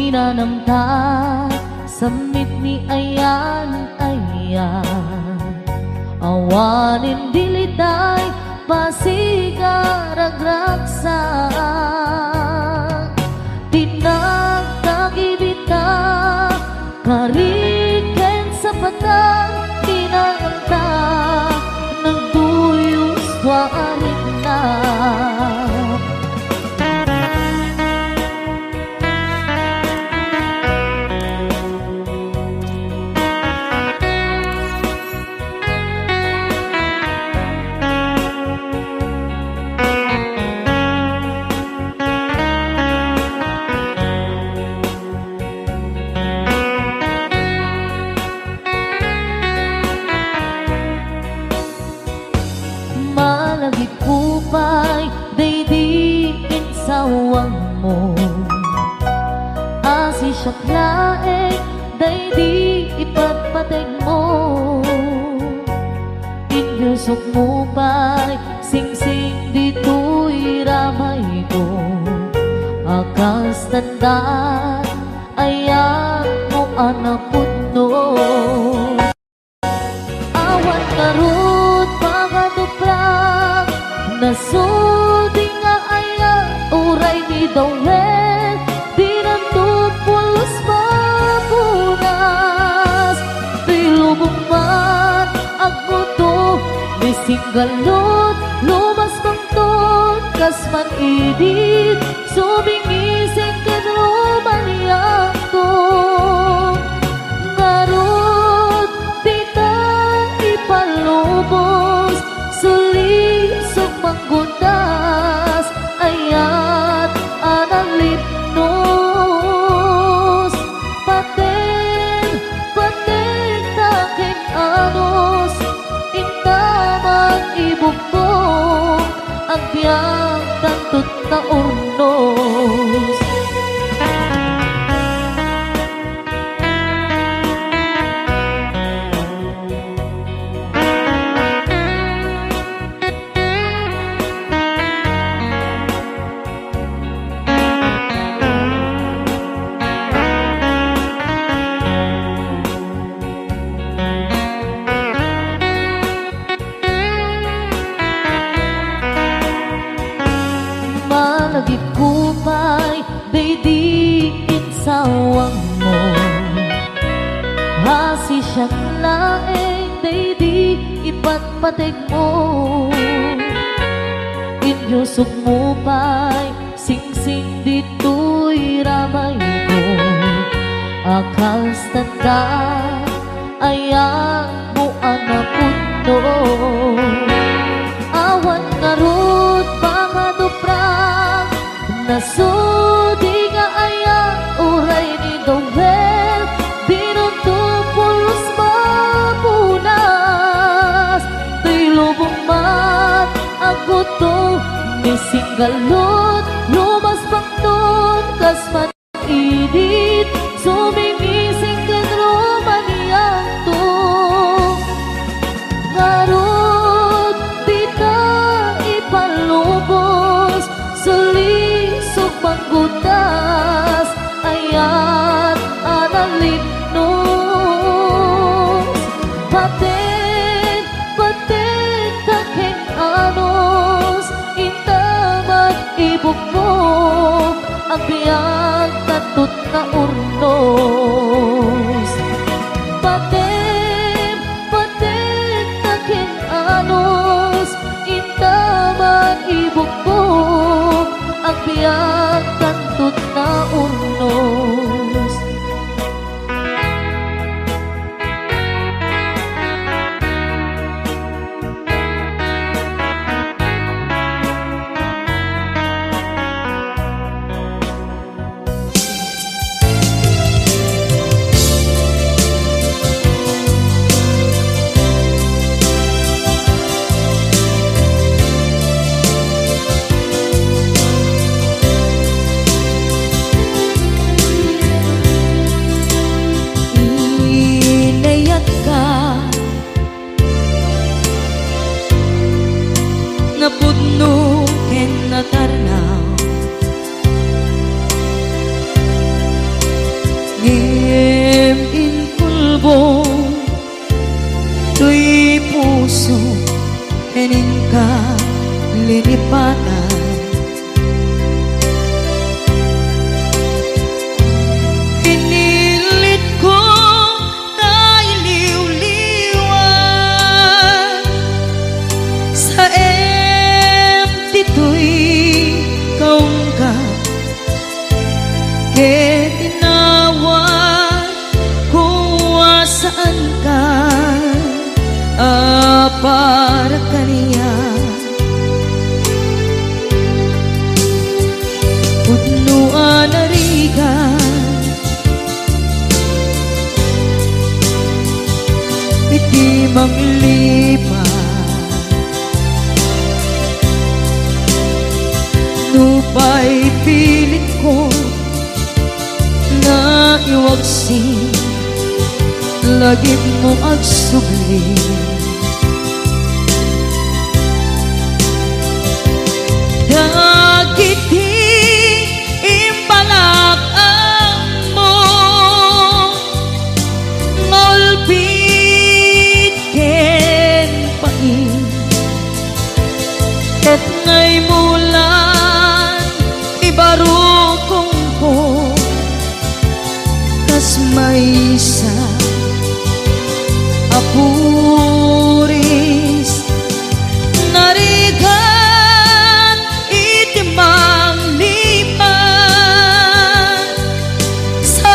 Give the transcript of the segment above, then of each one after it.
Pinanamta samit ni ayan awanin diliday pasigaragraksak tinagtagibita kariken sa patang pinanamta nagduyos warin na kupay daydiin sawang mo asi siya't laeng daydi ipatpateg mo inyusok mo pa'y singsing dito'y ramay ko akas tandaan ayan mo anak putno awan karut pakatuprak nasudi nga aya uray ni Dawel di nantupulos mapunas tilubong man agmuto bisinggalot lumas mangton kasman idit subingising kadrumaniyang to ngarot tita ipalubos suli manggundas ayat analipnos paten taking anos intamang ibugtong ang biyang tantut na urnos kupay daydiin sawang mo hasi siya't laeng daydi ipatpateg mo inyusok mo pa'y singsing dito'y ramay ko akas tanda ayan mo anak putno awan ngarut pangaduprak nasudi nga aya uray ni Dawel di nantupulos mapunas tilubong man aguto ni singgalot lumas pangton kasman idit sumingising kadrumaniyang to ngarot tita ipalubos sulisok manggutas ayat analipnos paten taking anos intamang ibugmok ang biyang tatut na urnos paten taking anos intamang ibugmok ang biyang tantut na urnos ening ka linipatan. Pinilit ko na iliw-liwan sa empty to'y kaungkat. Ke tinawag ko saan ka, para kaniya. Pudnuan na rigan, iti manglipan, nupay pilit ko na iwagsin, lagi mo agsubli. Dagiti imbalak mo ngolpit ken pain, ket ngay mulan ibarukong ko kas maysa apuris narigan itimang lipan sa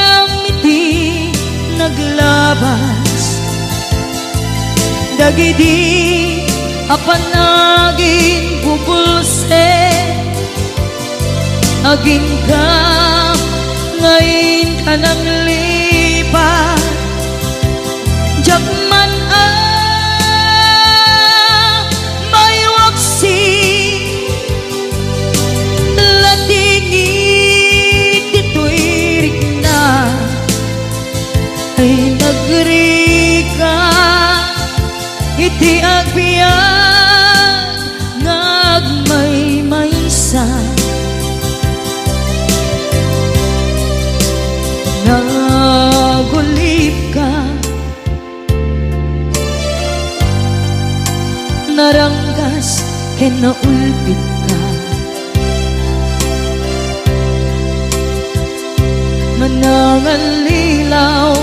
emiti naglabas dagidi apanagin bubulse aging ka ngayon ka nang lipat. Jakman may waksi latingit ito'y rigna ay nagrika iti agbiyan ngagmay-maysa nagulip ka naranggas ken naulpit ka manangan lilaw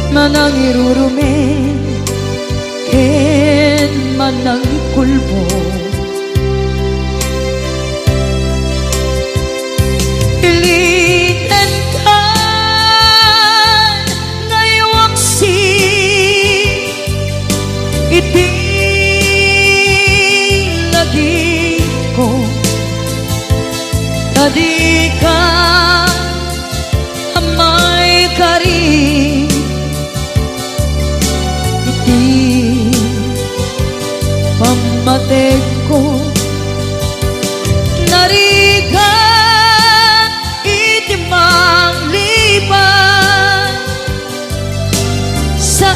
manang irurumen ken manang kulbo iliten ka ngaywaksi iti ko tadi ka amay kari iti pamatek ko narigan iti mangliban sa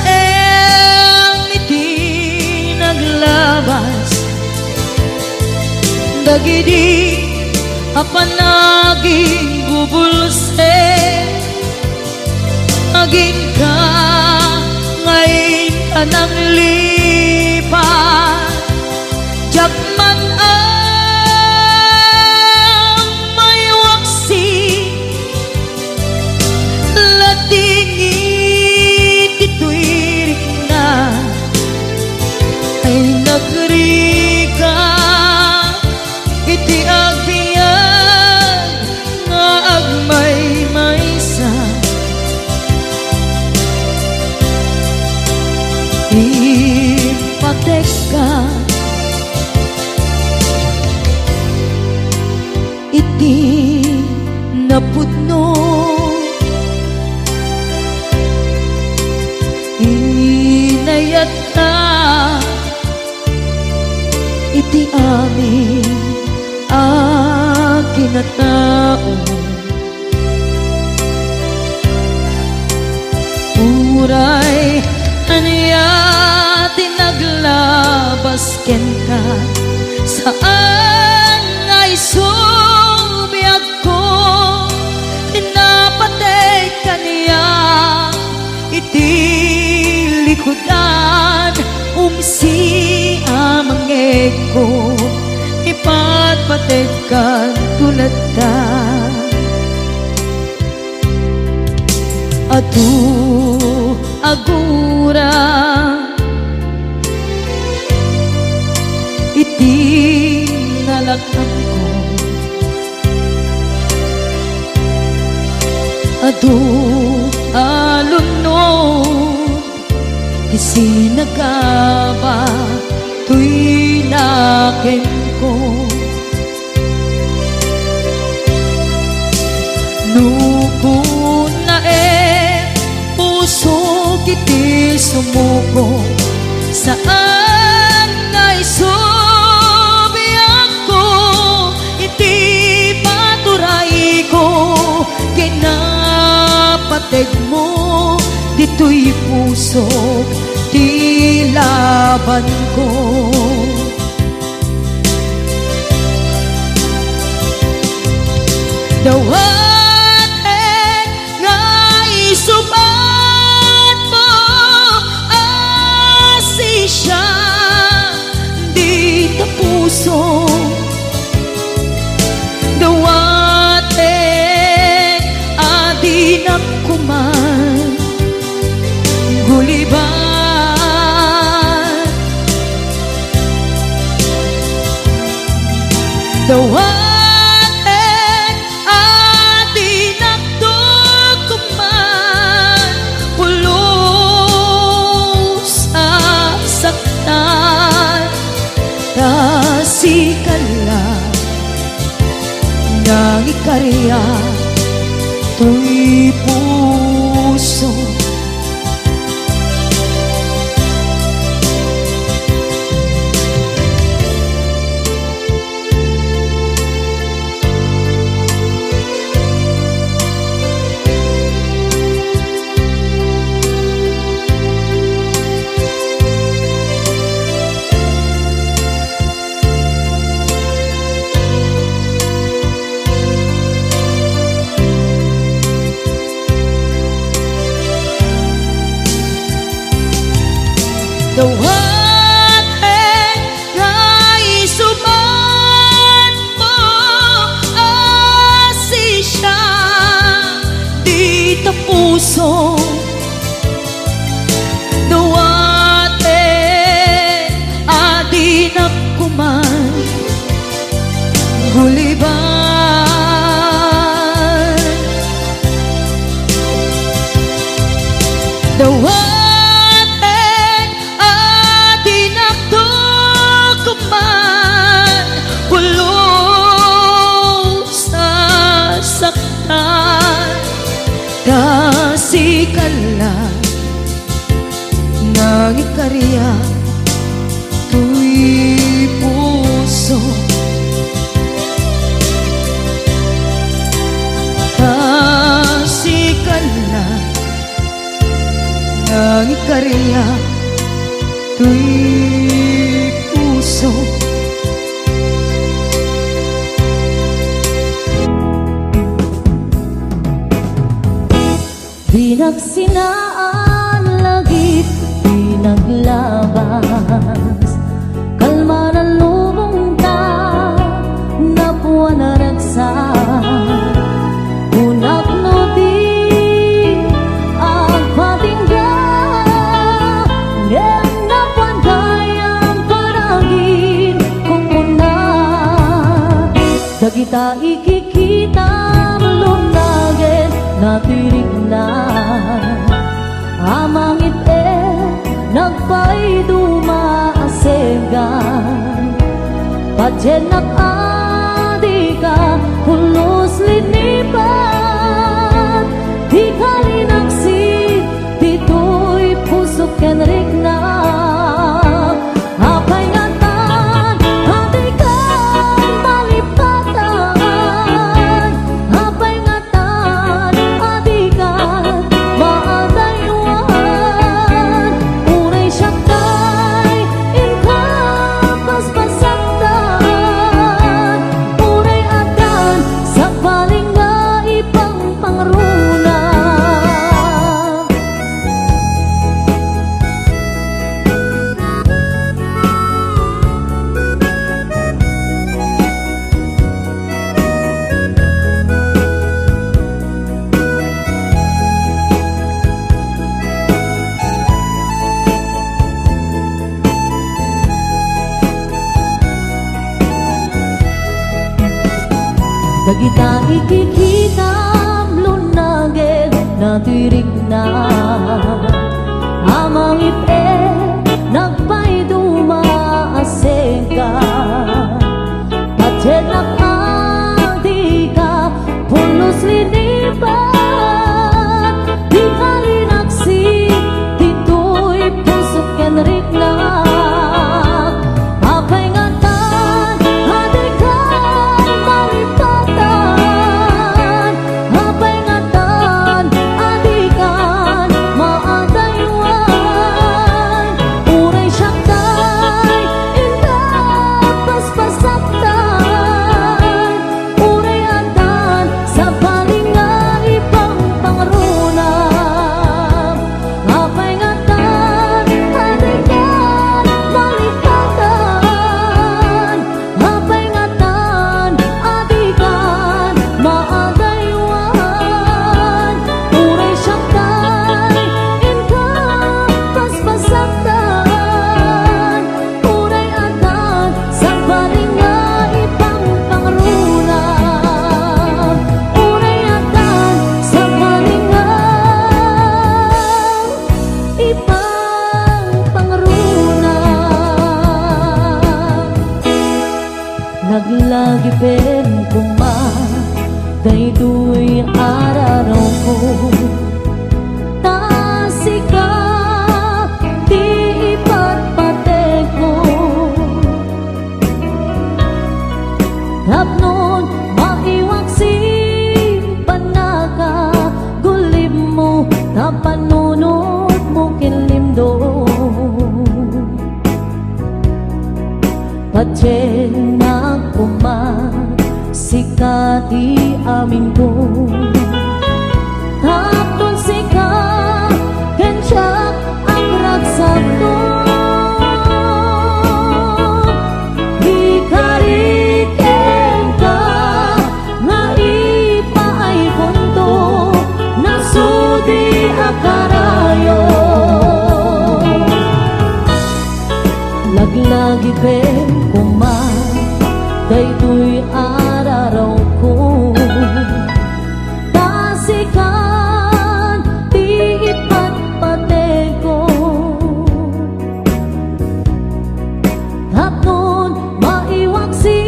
iti naglabas dagidi apanaging bubulse aging ka ngayon ka nang lipat. Jakman may waksi latingit ito'y rigna ay nagrika iti agbiyan nga agmay-maysa ipatek ka iti napudno inayat ka iti amin kinatao uray aniya tinaglabas ken ka saan ay subiyag ko tinapatay kaniya iti likudan si amang eko ipatpatid kan tulad ta. Adu agura iti nalakang ko. Adu alunod isi nagaba tuy nakin ko. Nukun na puso kiti sumuko saan na isubiyak ko iti paturay ko kinapatid mo dito'y puso di laban ko. Dawaten nga isubat mo asi siya di ta puso. Dawaten adi na kuman guliban. Dawaten si kala nang ikarya tuy puso. Dawaten nga isubat mo asi siya di ta puso. Dawaten adi na kuman guliban. Dawaten kasi kala nang ikarya tuy puso. Kasi kala nang ikarya tuy puso. Pinagsinaan lagit, pinaglabas kalma na lubong ta napuan na ragsak unak no di agpatingga ngem napuan kayang panagin kung una dagita ikikita lunagin natirig na amangit nagpay dumaasegan pajenak adi ka pulos linipan di kalinaksit dito'y pusok ken rigna apay ngatan adi ka malipatan apay ngatan adi ka maadaywan unay siyakay inka paspasandan kita ikikitam lunagin na tirik na amang ipe nagpay dumaaseng ka patid nakadi ka pulos linipan di kalinaksi dito'y pusok kenrik na apay ngatan adik ka malipatan apay ngatan adikan maadaywan uray syaktay indah paspasaktan uray andan sa palinga ibang pangrunam apay ngatan adikan malipatan apay ngatan adikan maadaywan uray syaktay indah paspasaktan uray andan sa palinga ibang pangrunam uray andan sa palinga ibang pangrunam naglagi pen kuma daytoy araraw ko tasika di ipatpateg ko tapnon maiwaksi panaka gulib mo tapanunod mo kinlimdo Patyen na sikati amin ko tapon sika kensiyak ang ragsak ko di kariken ka nga ipaay punto nasudi akarayo laglagi pen kuman daytoy araraw ko tasikan di ipatpateg ko tapnon maiwaksi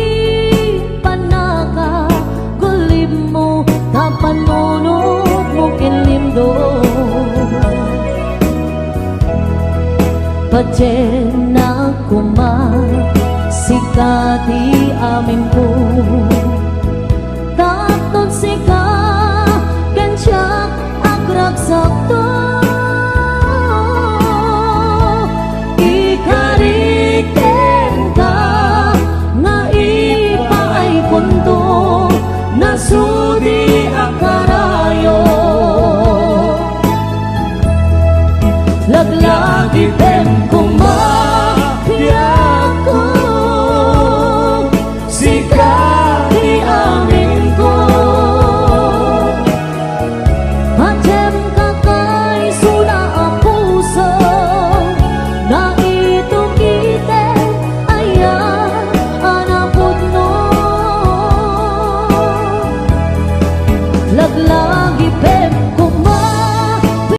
panaka gulib mo tapanunod mo kinlimdo patyen na kuman sikati amin ko